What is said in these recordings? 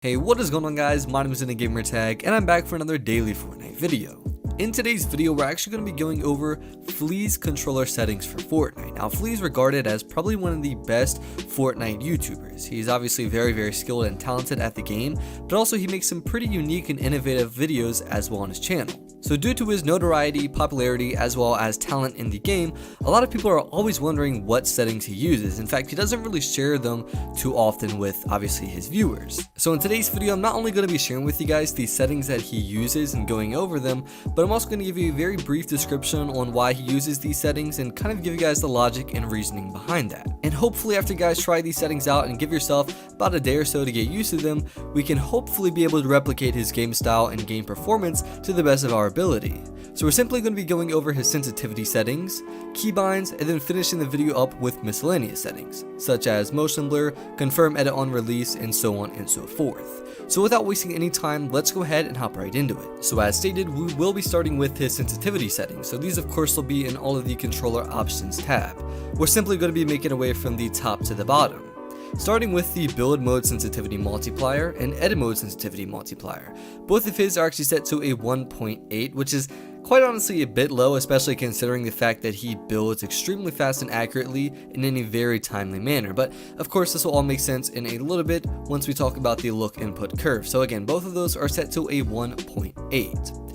Hey, what is going on guys? My name is Gamertag and I'm back for another daily Fortnite video. In today's video, we're actually going to be going over Flea's controller settings for Fortnite. Now, Flea is regarded as probably one of the best Fortnite YouTubers. He's obviously very skilled and talented at the game, but also he makes some pretty unique and innovative videos as well on his channel. So due to his notoriety, popularity, as well as talent in the game, a lot of people are always wondering what settings he uses. In fact, he doesn't really share them too often with obviously his viewers. So in today's video, I'm not only going to be sharing with you guys the settings that he uses and going over them, but I'm also going to give you a very brief description on why he uses these settings and kind of give you guys the logic and reasoning behind that. And hopefully after you guys try these settings out and give yourself about a day or so to get used to them, we can hopefully be able to replicate his game style and game performance to the best of our ability. So we're simply going to be going over his sensitivity settings, keybinds, and then finishing the video up with miscellaneous settings, such as motion blur, confirm edit on release, and so on and so forth. So without wasting any time, let's go ahead and hop right into it. So as stated, we will be starting with his sensitivity settings. So these of course will be in all of the controller options tab. We're simply going to be making our way from the top to the bottom. Starting with the build mode sensitivity multiplier and edit mode sensitivity multiplier. Both of his are actually set to a 1.8, which is quite honestly a bit low, especially considering the fact that he builds extremely fast and accurately and in a very timely manner. But of course this will all make sense in a little bit once we talk about the look input curve. So again, both of those are set to a 1.8.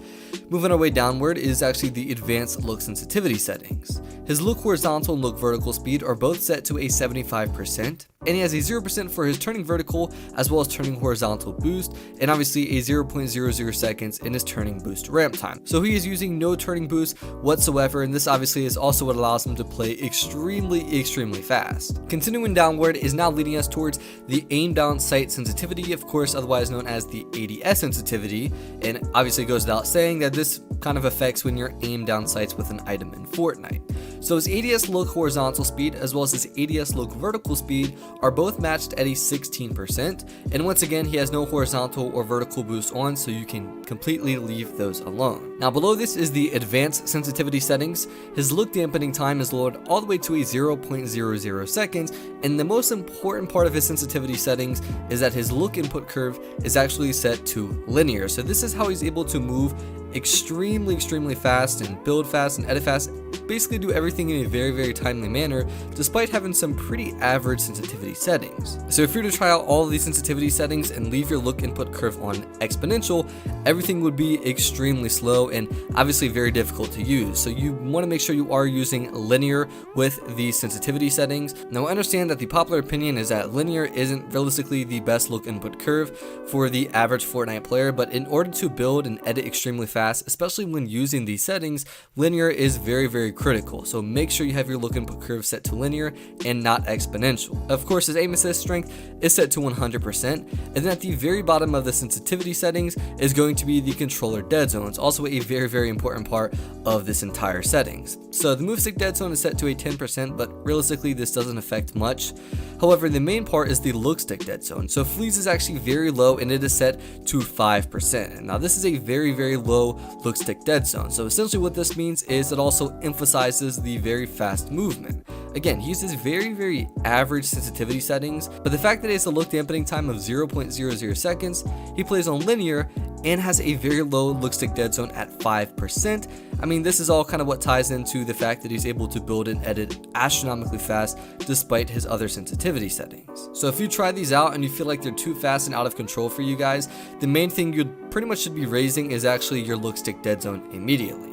Moving our way downward is actually the advanced look sensitivity settings. His look horizontal and look vertical speed are both set to a 75%, and he has a 0% for his turning vertical as well as turning horizontal boost, and obviously a 0.00 seconds in his turning boost ramp time. So he is using no turning boost whatsoever, and this obviously is also what allows him to play extremely fast. Continuing downward is now leading us towards the aim down sight sensitivity, of course otherwise known as the ADS sensitivity, and obviously goes without saying that this kind of affects when you're aim down sights with an item in Fortnite. So his ADS look horizontal speed as well as his ADS look vertical speed are both matched at a 16%, and once again he has no horizontal or vertical boost on, so you can completely leave those alone. Now below this is the advanced sensitivity settings. His look dampening time is lowered all the way to a 0.00 seconds, and the most important part of his sensitivity settings is that his look input curve is actually set to linear. So this is how he's able to move extremely fast and build fast and edit fast, basically do everything in a very timely manner despite having some pretty average sensitivity settings. So if you were to try out all of these sensitivity settings and leave your look input curve on exponential, everything would be extremely slow and obviously very difficult to use. So you want to make sure you are using linear with these sensitivity settings. Now I understand that the popular opinion is that linear isn't realistically the best look input curve for the average Fortnite player, but in order to build and edit extremely fast, especially when using these settings, linear is very critical. So make sure you have your look input curve set to linear and not exponential. Of course, his aim assist strength is set to 100%, and then at the very bottom of the sensitivity settings is going to be the controller dead zones, also a very important part of this entire settings. So the move stick dead zone is set to a 10%, but realistically this doesn't affect much. However, the main part is the look stick dead zone. So Flea's is actually very low and it is set to 5%. Now this is a very low look stick dead zone. So essentially what this means is it also emphasizes the very fast movement. Again, he uses very average sensitivity settings, but the fact that he has a look dampening time of 0.00 seconds, he plays on linear and has a very low look stick dead zone at 5%. I mean, this is all kind of what ties into the fact that he's able to build and edit astronomically fast despite his other sensitivity settings. So if you try these out and you feel like they're too fast and out of control for you guys, the main thing you pretty much should be raising is actually your look stick dead zone immediately.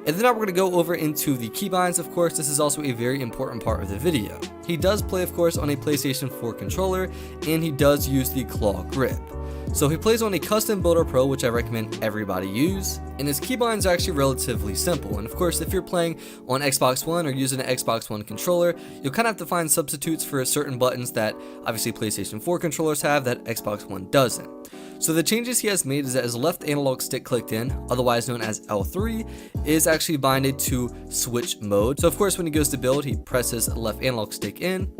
And then now we're going to go over into the keybinds. Of course, this is also a very important part of the video. He does play, of course, on a PlayStation 4 controller, and he does use the claw grip. So he plays on a custom Builder Pro, which I recommend everybody use, and his keybinds are actually relatively simple. And of course, if you're playing on Xbox One or using an Xbox One controller, you'll kind of have to find substitutes for certain buttons that obviously PlayStation 4 controllers have that Xbox One doesn't. So the changes he has made is that his left analog stick clicked in, otherwise known as L3, is actually binded to switch mode. So of course when he goes to build, he presses left analog stick in.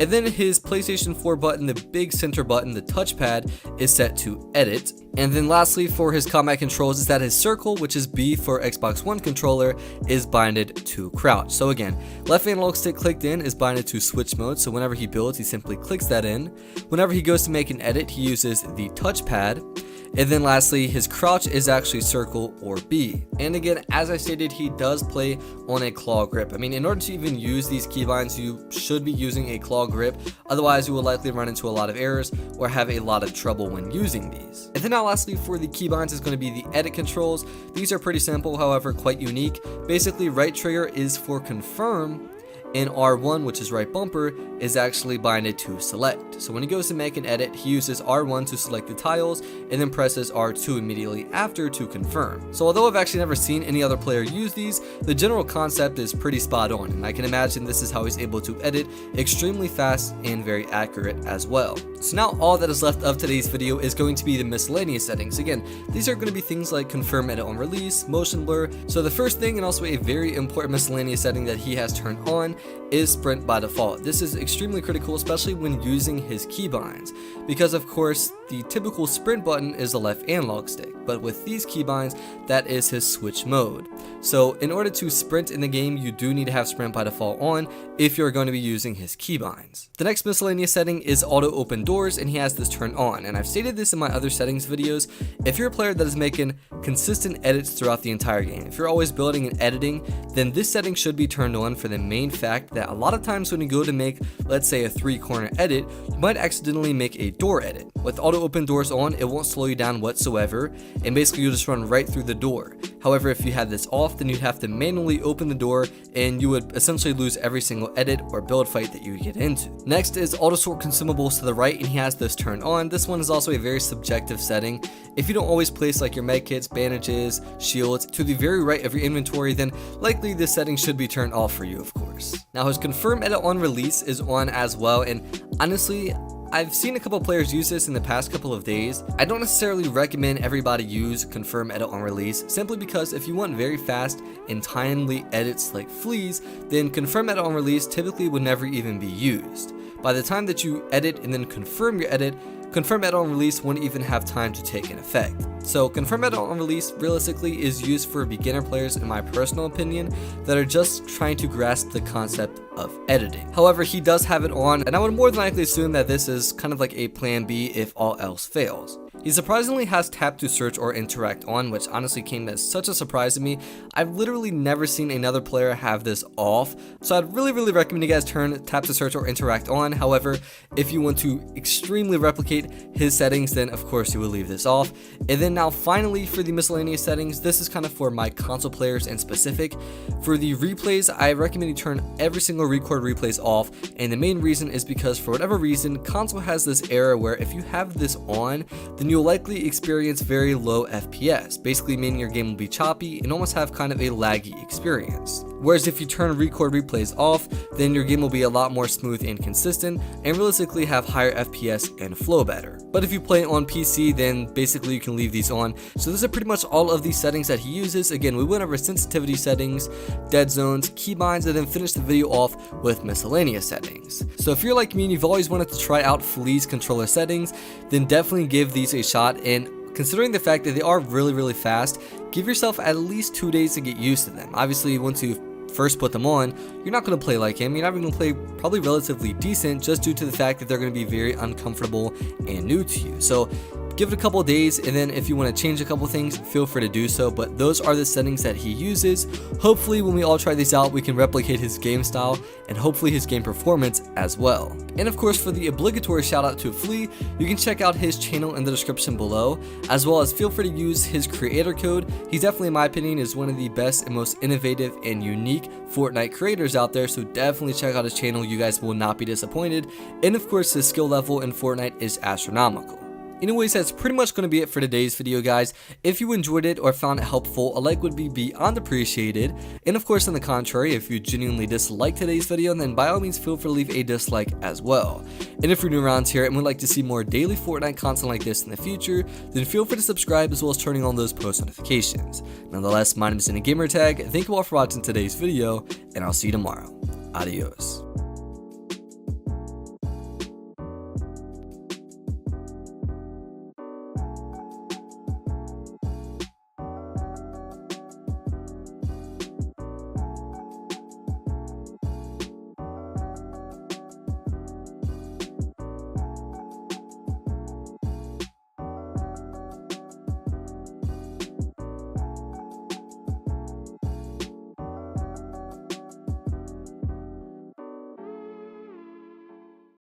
And then his PlayStation 4 button, the big center button, the touchpad, is set to edit. And then lastly, for his combat controls, is that his circle, which is B for Xbox One controller, is binded to crouch. So again, left analog stick clicked in is binded to switch mode, so whenever he builds, he simply clicks that in. Whenever he goes to make an edit, he uses the touchpad. And then lastly, his crouch is actually circle or B. And again, as I stated, he does play on a claw grip. I mean, in order to even use these keybinds, you should be using a claw grip. Otherwise, you will likely run into a lot of errors or have a lot of trouble when using these. And then now lastly, for the keybinds is going to be the edit controls. These are pretty simple, however, quite unique. Basically, right trigger is for confirm, and R1, which is right bumper, is actually binded to select. So when he goes to make an edit, he uses R1 to select the tiles and then presses R2 immediately after to confirm. So although I've actually never seen any other player use these, the general concept is pretty spot on, and I can imagine this is how he's able to edit extremely fast and very accurate as well. So now all that is left of today's video is going to be the miscellaneous settings. Again, these are going to be things like confirm edit on release, motion blur. So the first thing, and also a very important miscellaneous setting that he has turned on, is sprint by default. This is extremely critical, especially when using his keybinds, because of course the typical sprint button is the left analog stick, but with these keybinds, that is his switch mode. So in order to sprint in the game, you do need to have sprint by default on if you're going to be using his keybinds. The next miscellaneous setting is auto open doors, and he has this turned on, and I've stated this in my other settings videos. If you're a player that is making consistent edits throughout the entire game, if you're always building and editing, then this setting should be turned on for the main fact that a lot of times when you go to make, let's say, a 3-corner edit, you might accidentally make a door edit. With auto open doors on, it won't slow you down whatsoever, and basically you'll just run right through the door. However, if you had this off, then you'd have to manually open the door, and you would essentially lose every single edit or build fight that you get into. Next is auto sort consumables to the right, and he has this turned on. This one is also a very subjective setting. If you don't always place like your med kits, bandages, shields to the very right of your inventory, then likely this setting should be turned off for you, of course. Now his confirm edit on release is on as well, and honestly, I've seen a couple players use this in the past couple of days. I don't necessarily recommend everybody use confirm edit on release, simply because if you want very fast and timely edits like Flea's, then confirm edit on release typically would never even be used. By the time that you edit and then confirm your edit, confirm edit on release won't even have time to take an effect. So confirm edit on release realistically is used for beginner players, in my personal opinion, that are just trying to grasp the concept of editing. However, he does have it on, and I would more than likely assume that this is kind of like a plan B if all else fails. He surprisingly has tap to search or interact on, which honestly came as such a surprise to me. I've literally never seen another player have this off, so I'd really recommend you guys turn tap to search or interact on. However, if you want to extremely replicate his settings, then of course you will leave this off. And then now finally for the miscellaneous settings, this is kind of for my console players in specific. For the replays, I recommend you turn every single record replays off, and the main reason is because for whatever reason, console has this error where if you have this on, then you'll likely experience very low FPS, basically meaning your game will be choppy and almost have kind of a laggy experience. Whereas if you turn record replays off, then your game will be a lot more smooth and consistent, and realistically have higher FPS and flow better. But if you play on PC, then basically you can leave these on. So those are pretty much all of these settings that he uses. Again, we went over sensitivity settings, dead zones, keybinds, and then finished the video off with miscellaneous settings. So if you're like me and you've always wanted to try out Flea's controller settings, then definitely give these a shot. And considering the fact that they are really fast, give yourself at least 2 days to get used to them. Obviously, once you first put them on, you're not going to play like him. You're not even going to play probably relatively decent, just due to the fact that they're going to be very uncomfortable and new to you. So give it a couple of days, and then if you want to change a couple things, feel free to do so. But those are the settings that he uses. Hopefully when we all try these out, we can replicate his game style and hopefully his game performance as well. And of course, for the obligatory shout out to Flea, you can check out his channel in the description below, as well as feel free to use his creator code. He's definitely, in my opinion, is one of the best and most innovative and unique Fortnite creators out there, so definitely check out his channel. You guys will not be disappointed. And of course, his skill level in Fortnite is astronomical. Anyways, that's pretty much going to be it for today's video, guys. If you enjoyed it or found it helpful, a like would be beyond appreciated. And of course, on the contrary, if you genuinely disliked today's video, then by all means feel free to leave a dislike as well. And if you're new around here and would like to see more daily Fortnite content like this in the future, then feel free to subscribe as well as turning on those post notifications. Nonetheless, my name is Gamertag. Thank you all for watching today's video, and I'll see you tomorrow. Adios.